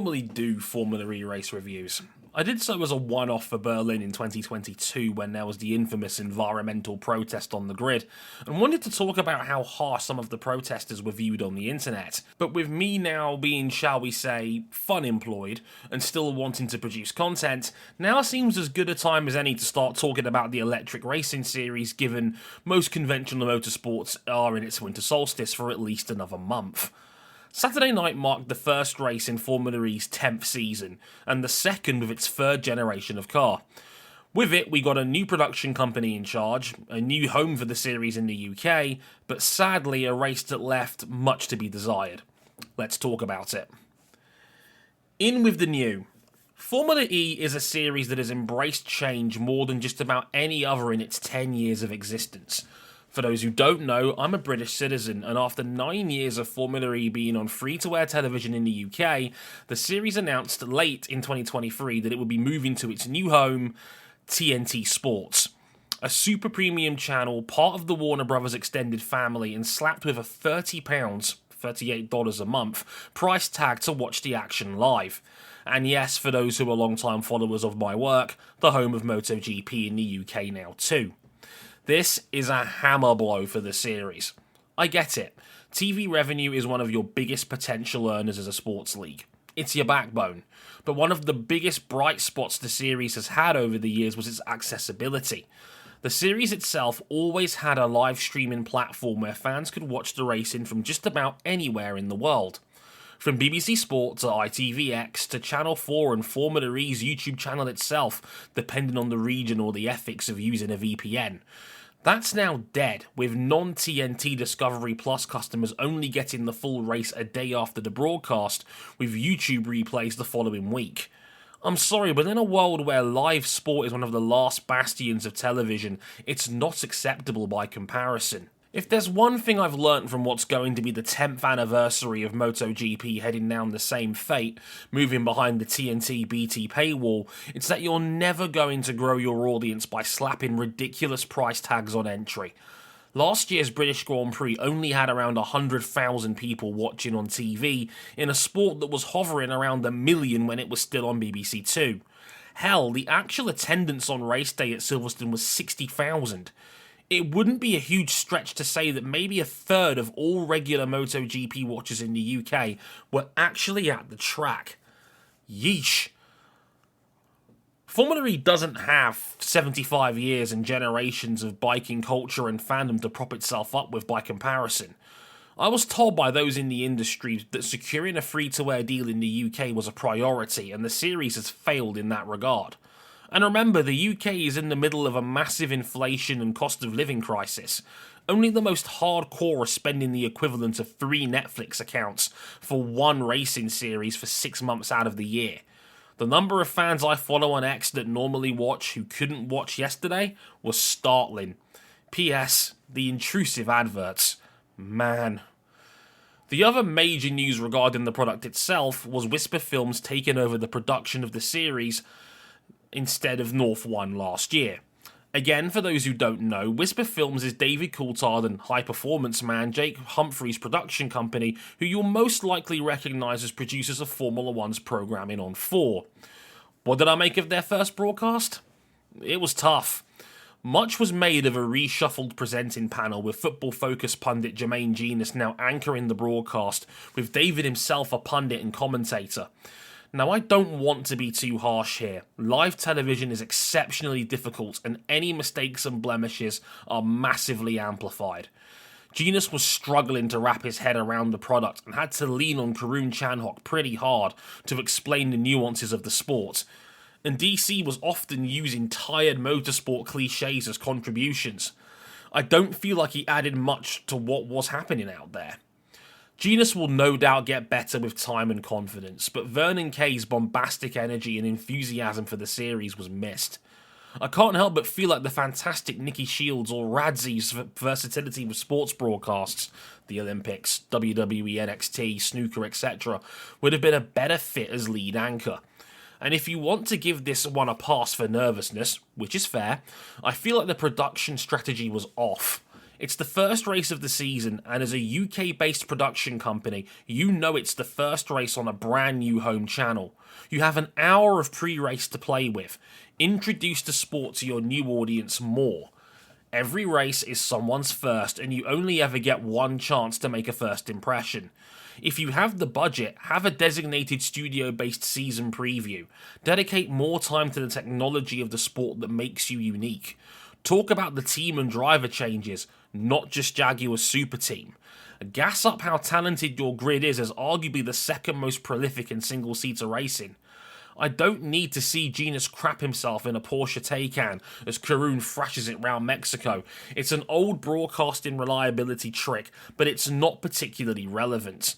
normally do Formula E race reviews. I did so as a one-off for Berlin in 2022 when there was the infamous environmental protest on the grid, and wanted to talk about how harsh some of the protesters were viewed on the internet. But with me now being, shall we say, fun-employed, and still wanting to produce content, now seems as good a time as any to start talking about the electric racing series, given most conventional motorsports are in its winter solstice for at least another month. Saturday night marked the first race in Formula E's 10th season, and the second of its third generation of car. With it, we got a new production company in charge, a new home for the series in the UK, but sadly a race that left much to be desired. Let's talk about it. In with the new. Formula E is a series that has embraced change more than just about any other in its 10 years of existence. For those who don't know, I'm a British citizen, and after 9 years of Formula E being on free-to-air television in the UK, the series announced late in 2023 that it would be moving to its new home, TNT Sports, a super premium channel, part of the Warner Brothers extended family, and slapped with a £30, $38 a month, price tag to watch the action live. And yes, for those who are long-time followers of my work, the home of MotoGP in the UK now too. This is a hammer blow for the series. I get it. TV revenue is one of your biggest potential earners as a sports league. It's your backbone. But one of the biggest bright spots the series has had over the years was its accessibility. The series itself always had a live streaming platform where fans could watch the racing from just about anywhere in the world. From BBC Sport to ITVX to Channel 4 and Formula E's YouTube channel itself, depending on the region or the ethics of using a VPN. That's now dead, with non-TNT Discovery Plus customers only getting the full race a day after the broadcast, with YouTube replays the following week. I'm sorry, but in a world where live sport is one of the last bastions of television, it's not acceptable by comparison. If there's one thing I've learnt from what's going to be the 10th anniversary of MotoGP heading down the same fate, moving behind the TNT BT paywall, it's that you're never going to grow your audience by slapping ridiculous price tags on entry. Last year's British Grand Prix only had around 100,000 people watching on TV in a sport that was hovering around 1 million when it was still on BBC Two. Hell, the actual attendance on race day at Silverstone was 60,000. It wouldn't be a huge stretch to say that maybe a third of all regular MotoGP watchers in the UK were actually at the track. Yeesh. Formula E doesn't have 75 years and generations of biking culture and fandom to prop itself up with by comparison. I was told by those in the industry that securing a free-to-air deal in the UK was a priority, and the series has failed in that regard. And remember, the UK is in the middle of a massive inflation and cost of living crisis. Only the most hardcore are spending the equivalent of 3 Netflix accounts for one racing series for 6 months out of the year. The number of fans I follow on X that normally watch who couldn't watch yesterday was startling. P.S. The intrusive adverts. Man. The other major news regarding the product itself was Whisper Films taking over the production of the series instead of North One last year. Again, for those who don't know, Whisper Films is David Coulthard and High Performance Man Jake Humphrey's production company, who you'll most likely recognise as producers of Formula One's programming on 4. What did I make of their first broadcast? It was tough. Much was made of a reshuffled presenting panel, with football-focused pundit Jermaine Genius now anchoring the broadcast, with David himself a pundit and commentator. Now, I don't want to be too harsh here. Live television is exceptionally difficult, and any mistakes and blemishes are massively amplified. Genius was struggling to wrap his head around the product and had to lean on Karun Chandhok pretty hard to explain the nuances of the sport. And DC was often using tired motorsport cliches as contributions. I don't feel like he added much to what was happening out there. Genius will no doubt get better with time and confidence, but Vernon Kay's bombastic energy and enthusiasm for the series was missed. I can't help but feel like the fantastic Nicky Shields or Radzi's versatility with sports broadcasts, the Olympics, WWE, NXT, snooker, etc., would have been a better fit as lead anchor. And if you want to give this one a pass for nervousness, which is fair, I feel like the production strategy was off. It's the first race of the season, and as a UK-based production company, you know it's the first race on a brand new home channel. You have an hour of pre-race to play with. Introduce the sport to your new audience more. Every race is someone's first, and you only ever get one chance to make a first impression. If you have the budget, have a designated studio-based season preview. Dedicate more time to the technology of the sport that makes you unique. Talk about the team and driver changes, not just Jaguar's super team. Gas up how talented your grid is as arguably the second most prolific in single-seater racing. I don't need to see Genus crap himself in a Porsche Taycan as Karun thrashes it round Mexico. It's an old broadcasting reliability trick, but it's not particularly relevant.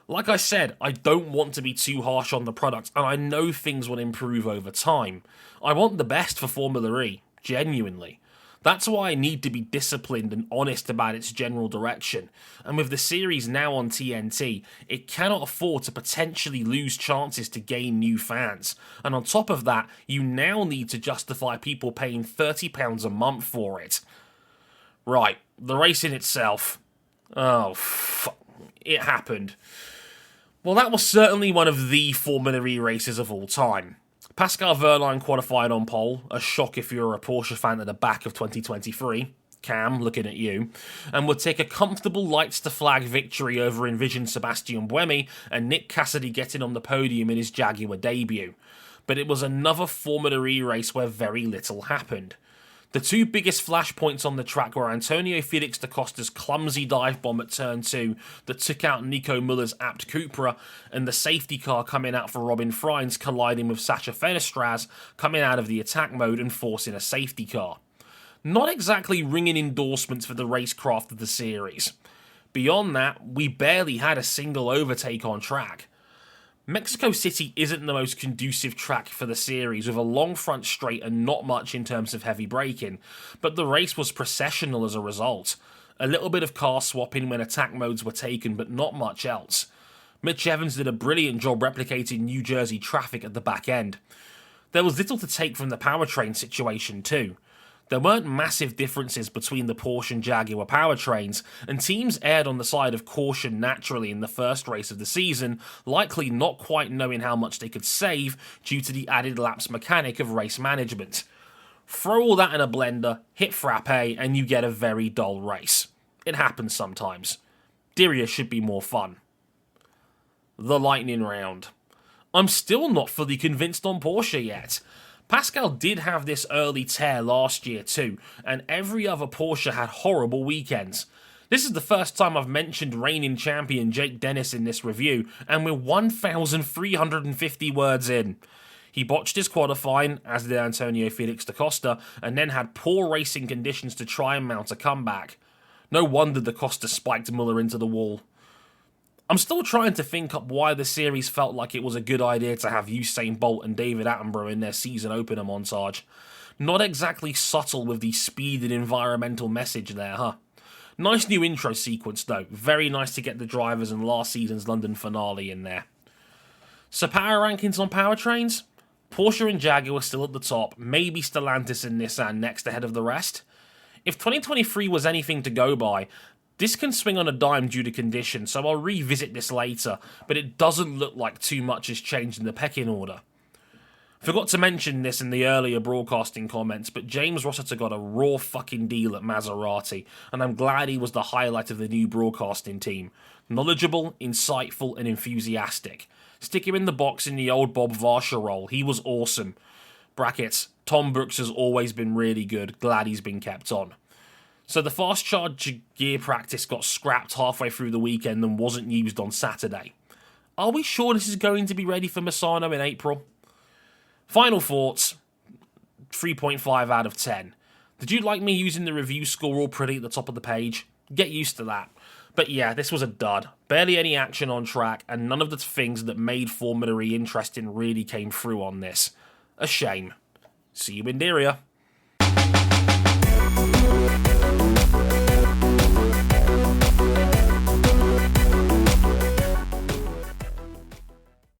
Like I said, I don't want to be too harsh on the product, and I know things will improve over time. I want the best for Formula E, genuinely. That's why I need to be disciplined and honest about its general direction. And with the series now on TNT, it cannot afford to potentially lose chances to gain new fans. And on top of that, you now need to justify people paying £30 a month for it. Right, the race in itself. Oh, fuck. It happened. Well, that was certainly one of the Formula E races of all time. Pascal Wehrlein qualified on pole, a shock if you're a Porsche fan at the back of 2023, Cam, looking at you, and would take a comfortable lights-to-flag victory over envisioned Sebastian Buemi and Nick Cassidy getting on the podium in his Jaguar debut. But it was another Formula E race where very little happened. The two biggest flashpoints on the track were Antonio Felix da Costa's clumsy dive bomb at turn 2 that took out Nico Muller's apt Cupra, and the safety car coming out for Robin Freins colliding with Sacha Fenestraz coming out of the attack mode and forcing a safety car. Not exactly ringing endorsements for the racecraft of the series. Beyond that, we barely had a single overtake on track. Mexico City isn't the most conducive track for the series, with a long front straight and not much in terms of heavy braking, but the race was processional as a result. A little bit of car swapping when attack modes were taken, but not much else. Mitch Evans did a brilliant job replicating New Jersey traffic at the back end. There was little to take from the powertrain situation too. There weren't massive differences between the Porsche and Jaguar powertrains, and teams erred on the side of caution naturally in the first race of the season, likely not quite knowing how much they could save due to the added laps mechanic of race management. Throw all that in a blender, hit frappe, and you get a very dull race. It happens sometimes. Diriyah should be more fun. The lightning round. I'm still not fully convinced on Porsche yet. Pascal did have this early tear last year too, and every other Porsche had horrible weekends. This is the first time I've mentioned reigning champion Jake Dennis in this review, and we're 1,350 words in. He botched his qualifying, as did Antonio Felix da Costa, and then had poor racing conditions to try and mount a comeback. No wonder da Costa spiked Muller into the wall. I'm still trying to think up why the series felt like it was a good idea to have Usain Bolt and David Attenborough in their season opener montage. Not exactly subtle with the speed and environmental message there, huh? Nice new intro sequence though, very nice to get the drivers and last season's London finale in there. So power rankings on powertrains? Porsche and Jaguar still at the top, maybe Stellantis and Nissan next ahead of the rest. If 2023 was anything to go by, this can swing on a dime due to conditions, so I'll revisit this later, but it doesn't look like too much has changed in the pecking order. Forgot to mention this in the earlier broadcasting comments, but James Rossiter got a raw fucking deal at Maserati, and I'm glad he was the highlight of the new broadcasting team. Knowledgeable, insightful, and enthusiastic. Stick him in the box in the old Bob Varsha role, he was awesome. Brackets, Tom Brooks has always been really good, glad he's been kept on. So the fast charge gear practice got scrapped halfway through the weekend and wasn't used on Saturday. Are we sure this is going to be ready for Misano in April? Final thoughts, 3.5 out of 10. Did you like me using the review score all pretty at the top of the page? Get used to that. But yeah, this was a dud. Barely any action on track, and none of the things that made Formula E interesting really came through on this. A shame. See you in Diriyah.